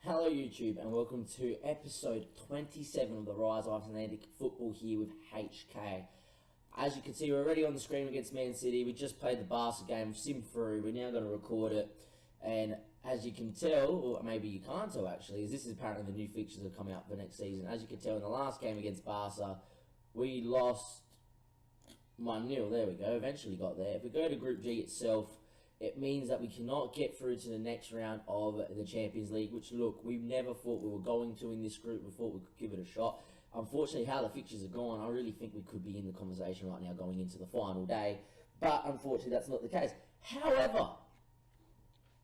Hello YouTube and welcome to episode 27 of the Rise of Icelandic Football here with HK. As you can see, we're already on the screen against Man City. We just played the Barca game, simmed through. We're now going to record it. And as you can tell, or maybe you can't tell actually, is this is apparently the new fixtures that are coming out for next season. As you can tell, in the last game against Barca, we lost 1-0. There we go, eventually got there. If we go to Group G itself, it means that we cannot get through to the next round of the Champions League, which, look, we never thought we were going to in this group. We thought we could give it a shot. Unfortunately, how the fixtures are going, I really think we could be in the conversation right now going into the final day. But, unfortunately, that's not the case. However,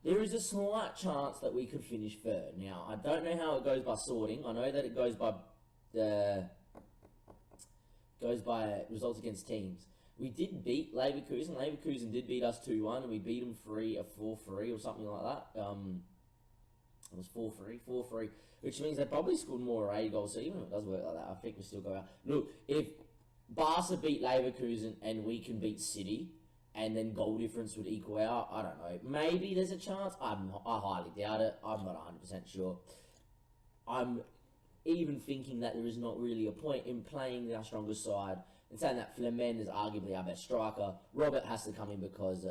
there is a slight chance that we could finish third. Now, I don't know how it goes by sorting. I know that it goes by results against teams. We did beat Leverkusen. Leverkusen did beat us 2-1, and we beat them 4-3 or something like that. It was 4-3, which means they probably scored more or 8 goals. So even if it does work like that, I think we still go out. Look, if Barca beat Leverkusen and we can beat City, and then goal difference would equal out, I don't know. Maybe there's a chance. I highly doubt it. I'm not 100% sure. I'm even thinking that there is not really a point in playing our strongest side and saying that Flemen is arguably our best striker. Robert has to come in because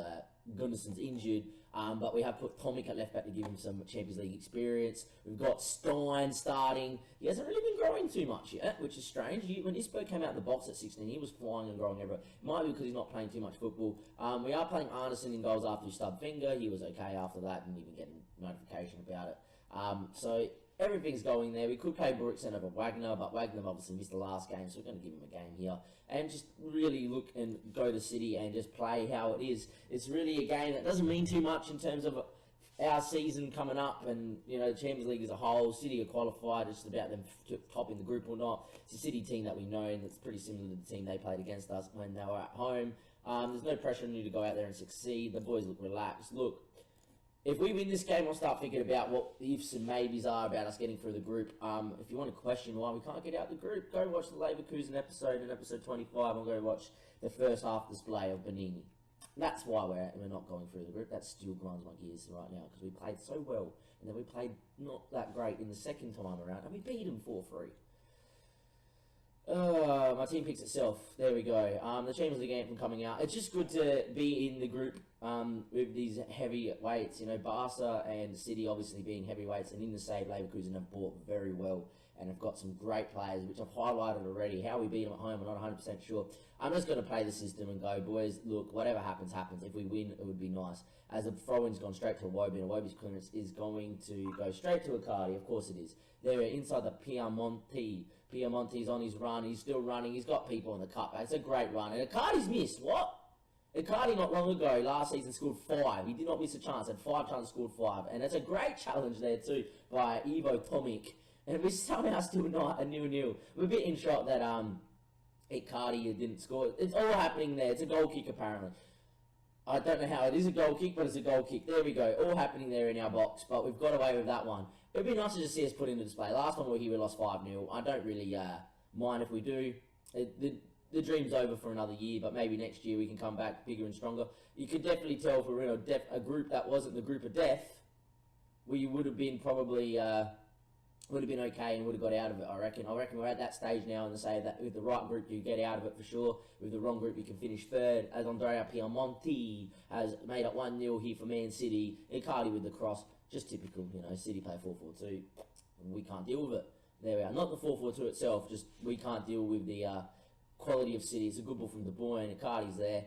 Gunnarsson's injured, but we have put Tomic at left back to give him some Champions League experience. We've got Stein starting. He hasn't really been growing too much yet, which is strange. When Isberg came out of the box at 16, he was flying and growing everywhere. It might be because he's not playing too much football. We are playing Arneson in goals after he stubbed finger. He was okay after that, didn't even get a notification about it. So everything's going there. We could play Brooksson over Wagner, but Wagner obviously missed the last game, so we're going to give him a game here. And just really look and go to City and just play how it is. It's really a game that doesn't mean too much in terms of our season coming up and, you know, the Champions League as a whole. City are qualified. It's just about them topping the group or not. It's a City team that we know, and it's pretty similar to the team they played against us when they were at home. There's no pressure on you to go out there and succeed. The boys look relaxed. Look, if we win this game, I'll start thinking about what the ifs and maybes are about us getting through the group. If you want to question why we can't get out the group, go watch the Leverkusen episode in episode 25, and go watch the first half display of Benini. That's why we're not going through the group. That still grinds my gears right now, because we played so well, and then we played not that great in the second time around, and we beat them 4-3. My team picks itself. There we go. The Champions League anthem coming out. It's just good to be in the group with these heavy weights. You know, Barca and City obviously being heavyweights, and in the save, Leverkusen have bought very well and have got some great players, which I've highlighted already. How we beat them at home, I'm not 100% sure. I'm just going to play the system and go, boys, look, whatever happens, happens. If we win, it would be nice. As the throw-in's gone straight to Iwobi, and Iwobi's clearance is going to go straight to Icardi. Of course it is. They're inside the Piemonte. Piemonte's on his run. He's still running. He's got people in the cutback. It's a great run. And Icardi's missed. What? Icardi not long ago, last season, scored 5. He did not miss a chance. Had 5 times, scored 5. And it's a great challenge there too by Ivo Tomic. And we're somehow still not a 0-0. We're a bit in shock that Icardi didn't score. It's all happening there. It's a goal kick apparently. I don't know how it is a goal kick, but it's a goal kick. There we go. All happening there in our box, but we've got away with that one. It'd be nice to just see us put into display. Last time we were here, we lost 5-0. I don't really mind if we do. The dream's over for another year, but maybe next year we can come back bigger and stronger. You could definitely tell if we were in a group that wasn't the group of death, we would have been probably would have been okay and would have got out of it, I reckon. I reckon we're at that stage now and say that with the right group you get out of it for sure. With the wrong group you can finish third. As Andrea Piemonte has made up 1-0 here for Man City. Icardi with the cross. Just typical, you know, City play 4-4-2. We can't deal with it. There we are. Not the 4-4-2 itself, just we can't deal with the quality of City. It's a good ball from De Bruyne. Icardi's there.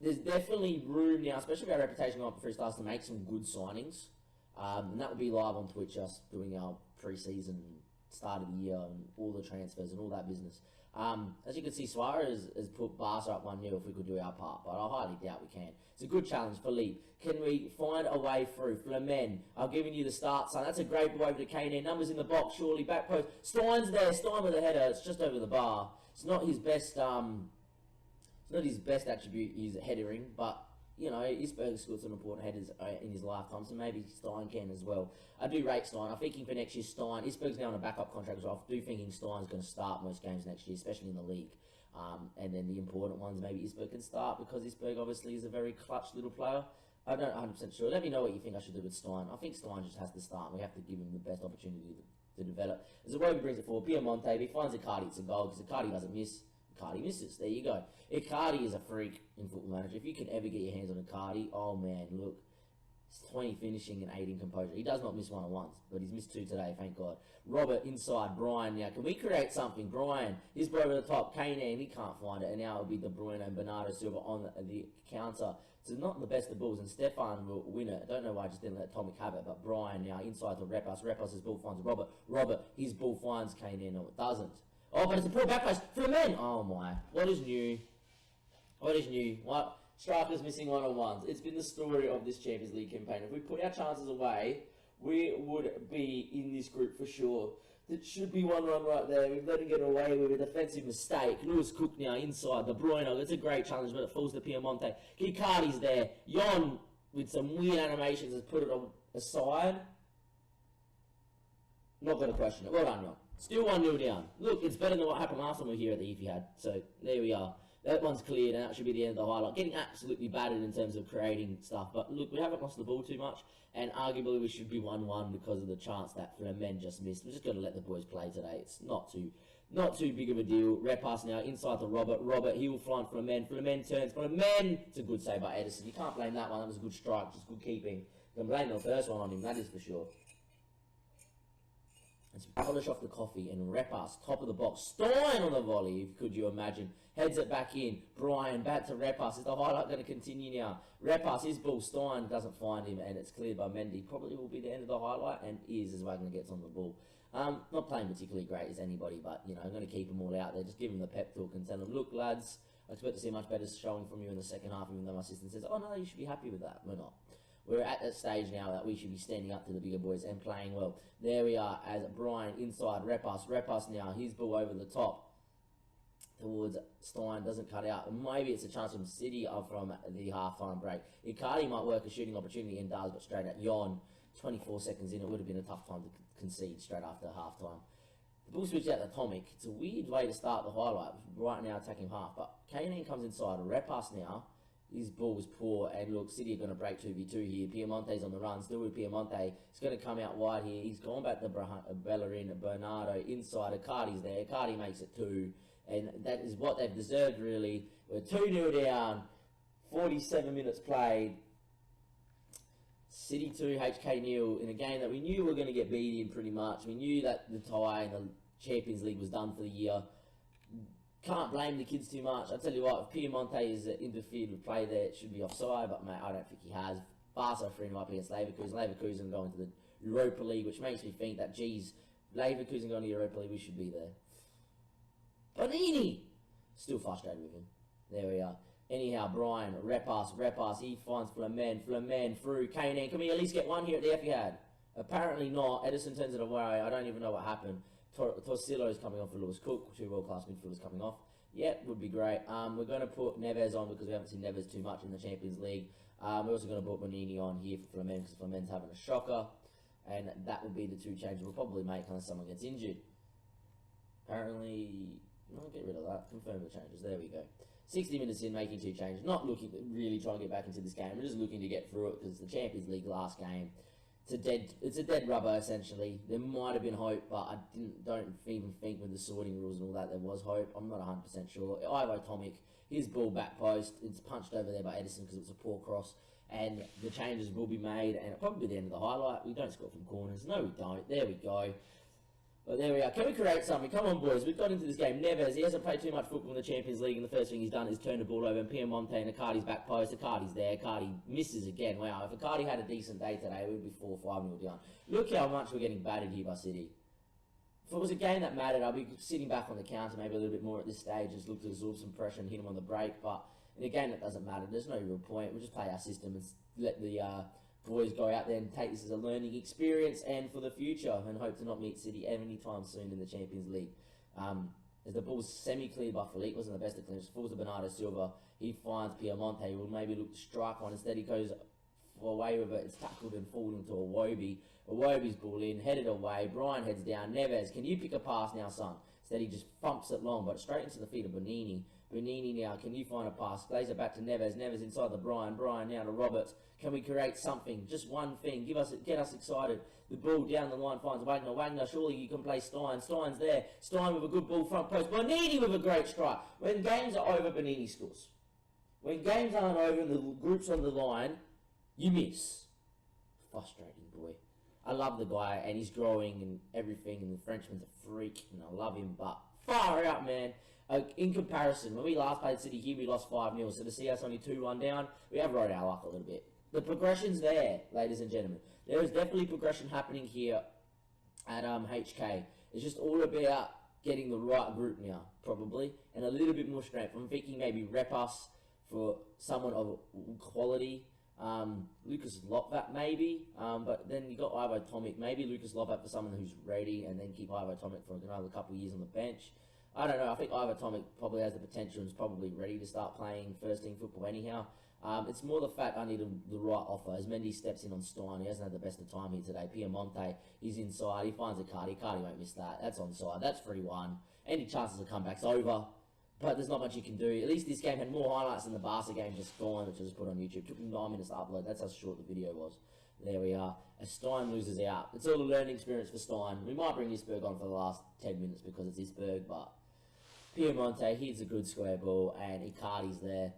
There's definitely room now, especially with our reputation going up for freestyles, to make some good signings. And that will be live on Twitch, us doing our pre-season, start of the year, and all the transfers and all that business. As you can see, Suarez has put Barca up 1-0 if we could do our part, but I highly doubt we can. It's a good challenge for Philippe. Can we find a way through? Flemen, I've given you the start, son. That's a great ball over to Kane. Numbers in the box, surely. Back post. Stein's there. Stein with a header. It's just over the bar. It's not his best. It's not his best attribute. He's headering, but you know, Isberg scored some important headers in his lifetime, so maybe Stein can as well. I do rate Stein. I'm thinking for next year, Stein. Isberg's now on a backup contract as well. I do thinking Stein's going to start most games next year, especially in the league. And then the important ones, maybe Isberg can start, because Isberg obviously is a very clutch little player. I'm not 100% sure. Let me know what you think I should do with Stein. I think Stein just has to start. We have to give him the best opportunity to develop. As Iwobi brings it forward, Piemonte, if he finds Icardi, it's a goal, because Icardi doesn't miss. Icardi misses. There you go. Icardi is a freak in Football Manager. If you can ever get your hands on Icardi, oh man, look. It's 20 finishing and 8 in composure. He does not miss one-on-ones, but he's missed 2 today, thank God. Robert inside, Brian. Now, can we create something? Brian, he's brought over the top. Kanan, he can't find it, and now it'll be De Bruyne and Bernardo Silva on the counter. So not the best of balls, and Stefan will win it. I don't know why I just didn't let Tomic have it, but Brian now inside to Repas. Repas' ball finds Robert. Robert, his ball finds Kanan. No, it doesn't. Oh, but it's a poor back pass for the men. Oh my, what is new? What is new? What? Strikers missing one-on-ones. It's been the story of this Champions League campaign. If we put our chances away, we would be in this group for sure. That should be one run right there. We've let him get away with a defensive mistake. Lewis Cook now inside. De Bruyne. It's a great challenge, but it falls to Piemonte. Icardi's there. Jon, with some weird animations, has put it aside. Not going to question it. Well done, Jon. Still 1-0 down. Look, it's better than what happened last time we were here at the Etihad. So, there we are. That one's cleared, and that should be the end of the highlight. Getting absolutely battered in terms of creating stuff. But look, we haven't lost the ball too much, and arguably we should be 1-1 because of the chance that Flemen just missed. We're just going to let the boys play today. It's not too big of a deal. Repas now inside to Robert. Robert, he will find Flemen. Flemen turns. Flemen! It's a good save by Edison. You can't blame that one. That was a good strike, just good keeping. You can blame the first one on him, that is for sure. Let's polish off the coffee and Repas, top of the box. Stein on the volley, could you imagine? Heads it back in. Brian, back to Repas. Is the highlight going to continue now? Repas, his ball. Stein doesn't find him, and it's cleared by Mendy. Probably will be the end of the highlight, and is as Wagner gets on the ball. Not playing particularly great as anybody, but, you know, I'm going to keep them all out there. Just give them the pep talk and tell them, look, lads, I expect to see much better showing from you in the second half, even though my assistant says, oh, no, you should be happy with that. We're not. We're at that stage now that we should be standing up to the bigger boys and playing well. There we are as Brian inside Repas. Repas now, his ball over the top towards Stein, doesn't cut out. Maybe it's a chance from City from the half-time break. Icardi might work a shooting opportunity and does, but straight at Jon. 24 seconds in, it would have been a tough time to concede straight after half-time. The ball switched out to Tomic. It's a weird way to start the highlight. Right now attacking half, but Kanan comes inside. Repas now. His ball was poor, and look, City are going to break 2v2 here. Piemonte's on the run, still with Piemonte. He's going to come out wide here. He's gone back to Bellerin, Bernardo inside. Icardi's there. Icardi makes it 2, and that is what they've deserved, really. We're 2-0 down, 47 minutes played. City 2, HK 0 in a game that we knew we were going to get beat in pretty much. We knew that the tie in the Champions League was done for the year. Can't blame the kids too much. I tell you what, if Piemonte is interfered with play there, it should be offside, but mate, I don't think he has. Barca freeing him up against Leverkusen. Leverkusen going to the Europa League, which makes me think that, geez, Leverkusen going to the Europa League, we should be there. Bonini! Still frustrated with him. There we are. Anyhow, Brian, Repas, he finds Flemen through. Kanan, can we at least get one here at the Etihad? Apparently not. Edison turns it away. I don't even know what happened. Torsillo is coming off for Lewis Cook. 2 world-class midfielders coming off. Yep, would be great. We're going to put Neves on because we haven't seen Neves too much in the Champions League. We're also going to put Bonini on here for Flemen because Flemen's having a shocker. And that will be the 2 changes we'll probably make unless someone gets injured. Apparently, no, get rid of that. Confirm the changes. There we go. 60 minutes in, making 2 changes. Not looking really trying to get back into this game. We're just looking to get through it because the Champions League last game. It's a dead rubber essentially. There might have been hope, but I don't even think with the sorting rules and all that there was hope. I'm not 100% sure. Ivo Tomic, his ball back post. It's punched over there by Edison because it was a poor cross. And the changes will be made, and it'll probably be the end of the highlight. We don't score from corners. No, we don't. There we go. But there we are. Can we create something? Come on, boys. We've got into this game. Neves, he hasn't played too much football in the Champions League, and the first thing he's done is turn the ball over, and Piemonte and Icardi's back post. Icardi's there. Icardi misses again. Wow, if Icardi had a decent day today, we would be 4-5-0 down. Look how much we're getting battered here by City. If it was a game that mattered, I'd be sitting back on the counter maybe a little bit more at this stage, just look to absorb some pressure and hit him on the break. But in a game that doesn't matter, there's no real point. We'll just play our system and let the boys go out there and take this as a learning experience and for the future, and hope to not meet City anytime soon in the Champions League. As the ball's semi-cleared by Felipe, wasn't the best of clearance, falls to Bernardo Silva. He finds Piemonte, he will maybe look to strike one. Instead he goes away with it. It's tackled and fallen into Iwobi. Iwobi's ball in, headed away. Brian heads down. Neves, can you pick a pass now, son? Instead he just thumps it long, but straight into the feet of Bonini. Bonini now, can you find a pass? Glazer back to Neves. Neves inside the Brian. Brian now to Roberts. Can we create something? Just one thing. Get us excited. The ball down the line finds Wagner. Wagner, surely you can play Stein. Stein's there. Stein with a good ball front post. Bonini with a great strike. When games are over, Bonini scores. When games aren't over and the group's on the line, you miss. Frustrating, boy. I love the guy and he's growing and everything, and the Frenchman's a freak and I love him, but far out, man. In comparison, when we last played City here, we lost 5-0, so to see us only 2-1 down, we have rode our luck a little bit. The progression's there, ladies and gentlemen. There is definitely progression happening here at HK. It's just all about getting the right group now, probably, and a little bit more strength. I'm thinking maybe rep us for someone of quality. Lucas Lopvat maybe, but then you got Ivo Tomic. Maybe Lucas Lopvat for someone who's ready, and then keep Ivo Tomic for another couple of years on the bench. I don't know. I think Ivo Tomic probably has the potential and is probably ready to start playing first team football anyhow. It's more the fact I need the right offer. As Mendy steps in on Stein, he hasn't had the best of time here today. Piemonte, he's inside. He finds a Cardi. Cardi won't miss that. That's onside. That's 3-1. Any chances of comebacks over. But there's not much you can do. At least this game had more highlights than the Barca game just gone, which I just put on YouTube. It took me 9 minutes to upload. That's how short the video was. There we are. As Stein loses out. It's all a learning experience for Stein. We might bring Isberg on for the last 10 minutes because it's Isberg, but Piemonte hits a good square ball and Icardi's there.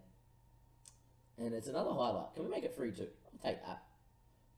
And it's another highlight. Can we make it 3-2? I'll take that.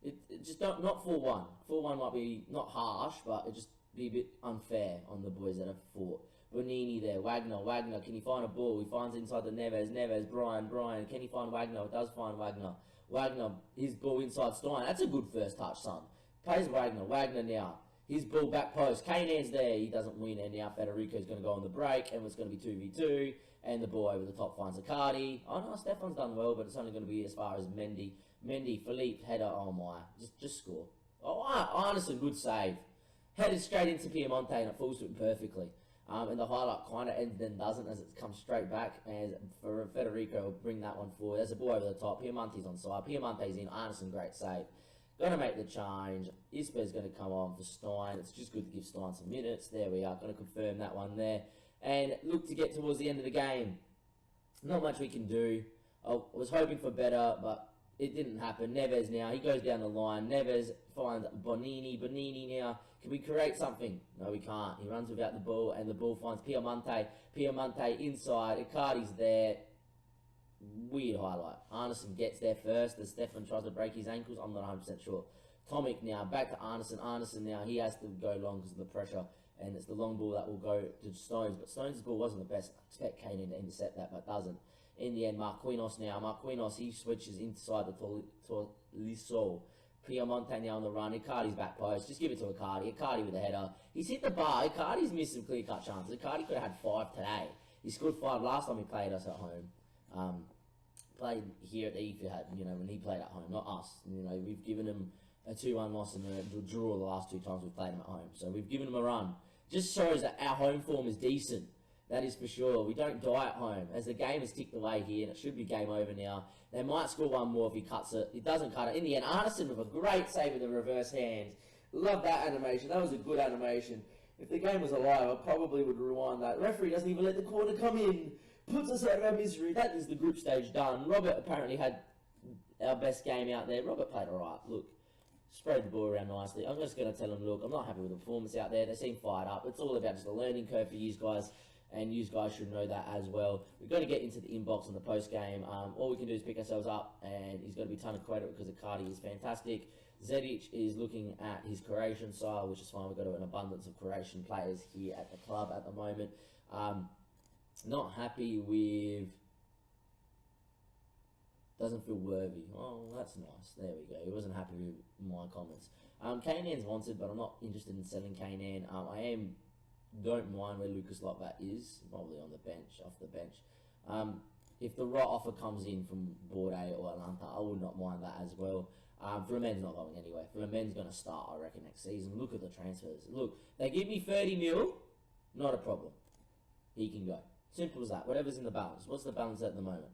It just not 4-1. 4-1 might be not harsh, but it just be a bit unfair on the boys that have fought. Bonini there, Wagner, can he find a ball? He finds inside the Neves, Brian, can he find Wagner? It does find Wagner, his ball inside Stein. That's a good first touch, son. Plays Wagner now. His ball back post. Kane's there. He doesn't win, and now Federico's going to go on the break, and it's going to be 2v2, and the ball over the top finds Icardi. Oh no, Stefan's done well, but it's only going to be as far as Mendy. Philippe, header, oh my. Just score. Oh, Arneson, good save. Headed straight into Piemonte, and it falls to him perfectly. And the highlight kind of ends then doesn't, as it comes straight back. And for Federico, will bring that one forward. There's a ball over the top. Piemonte's on side. Piemonte's in. Arneson, great save. Going to make the change. Isber's going to come on for Stein. It's just good to give Stein some minutes. There we are. Going to confirm that one there. And look to get towards the end of the game. Not much we can do. I was hoping for better, but it didn't happen. Neves now. He goes down the line. Neves finds Bonini. Bonini now. Can we create something? No, we can't. He runs without the ball, and the ball finds Piemonte. Piemonte inside. Icardi's there. Weird highlight. Arneson gets there first as Stefan tries to break his ankles. I'm not 100% sure. Tomic now. Back to Arneson. Arneson now. He has to go long because of the pressure, and it's the long ball that will go to Stones. But Stones' ball wasn't the best. I expect Kane to intercept that, but doesn't. In the end, Marquinhos now. Marquinhos, he switches inside the Tolisso. Piemonte now on the run. Icardi's back post. Just give it to Icardi. Icardi with a header. He's hit the bar. Icardi's missed some clear-cut chances. Icardi could have had 5 today. He scored 5 last time he played us at home. Played here at the Etihad, when he played at home, not us. We've given him a 2-1 loss and a draw the last 2 times we've played him at home. So we've given him a run. Just shows that our home form is decent. That is for sure. We don't die at home. As the game has ticked away here, and it should be game over now. They might score one more if he cuts it. He doesn't cut it. In the end, Arneson with a great save with the reverse hands. Love that animation. That was a good animation. If the game was alive, I probably would rewind that. Referee doesn't even let the corner come in. Puts us out of our misery. That is the group stage done. Robert apparently had our best game out there. Robert played alright. Look, sprayed the ball around nicely. I'm just going to tell him, look, I'm not happy with the performance out there. They seem fired up. It's all about just a learning curve for you guys. And you guys should know that as well. We've got to get into the inbox in the post-game. All we can do is pick ourselves up, and he's got to be a ton of credit because Icardi is fantastic. Zedic is looking at his Croatian side, which is fine. We've got an abundance of Croatian players here at the club at the moment. Not happy with... Doesn't feel worthy. Oh, that's nice. There we go. He wasn't happy with my comments. Kanan's wanted, but I'm not interested in selling Kanan. Don't mind where Lucas Lopvat is, probably on the bench, off the bench. If the right offer comes in from Bordeaux or Atlanta, I would not mind that as well. Flemen's not going anywhere. Flemen's going to start, I reckon, next season. Look at the transfers. Look, they give me 30 mil, not a problem. He can go. Simple as that. Whatever's in the balance. What's the balance at the moment?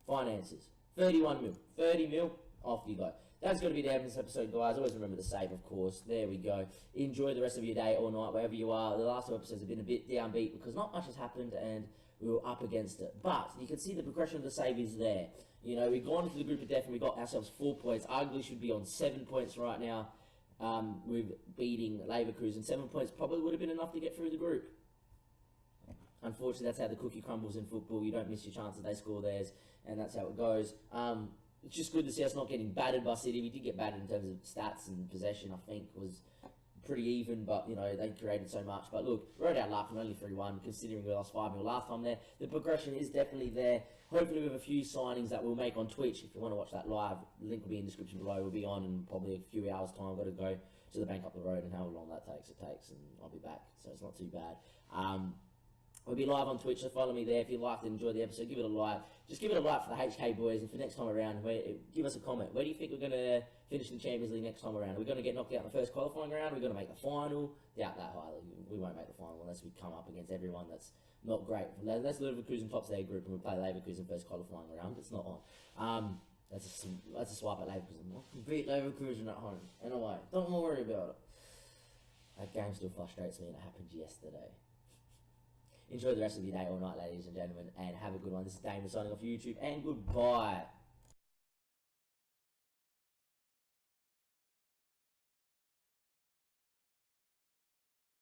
Finances. 31 mil. 30 mil, off you go. That's going to be the end of this episode, guys. Always remember to save, of course. There we go. Enjoy the rest of your day or night, wherever you are. The last 2 episodes have been a bit downbeat because not much has happened, and we were up against it. But you can see the progression of the save is there. You know, we've gone into the group of death and we got ourselves 4 points. Arguably should be on 7 points right now with beating Leverkusen. 7 points probably would have been enough to get through the group. Unfortunately, that's how the cookie crumbles in football. You don't miss your chances, they score theirs, and that's how it goes. It's just good to see us not getting battered by City. We did get battered in terms of stats and possession, I think, was pretty even, but, you know, they created so much. But look, rode our luck from only 3-1, considering we lost 5-0 last time there. The progression is definitely there. Hopefully we have a few signings that we'll make on Twitch. If you want to watch that live, the link will be in the description below. We'll be on in probably a few hours' time. I've got to go to the bank up the road, and however long that takes, and I'll be back. So it's not too bad. We'll be live on Twitch, so follow me there. If you liked and enjoyed the episode, give it a like. Just give it a like for the HK boys, and for next time around, give us a comment. Where do you think we're going to finish in the Champions League next time around? Are we going to get knocked out in the first qualifying round? Are we going to make the final? Doubt that highly. We won't make the final unless we come up against everyone that's not great. Let's Leverkusen tops their group, and we play Leverkusen first qualifying round. It's not on. That's a swipe at Leverkusen. Beat Leverkusen at home. Anyway, don't worry about it. That game still frustrates me, and it happened yesterday. Enjoy the rest of your day or night, ladies and gentlemen, and have a good one. This is Damon signing off YouTube, and goodbye.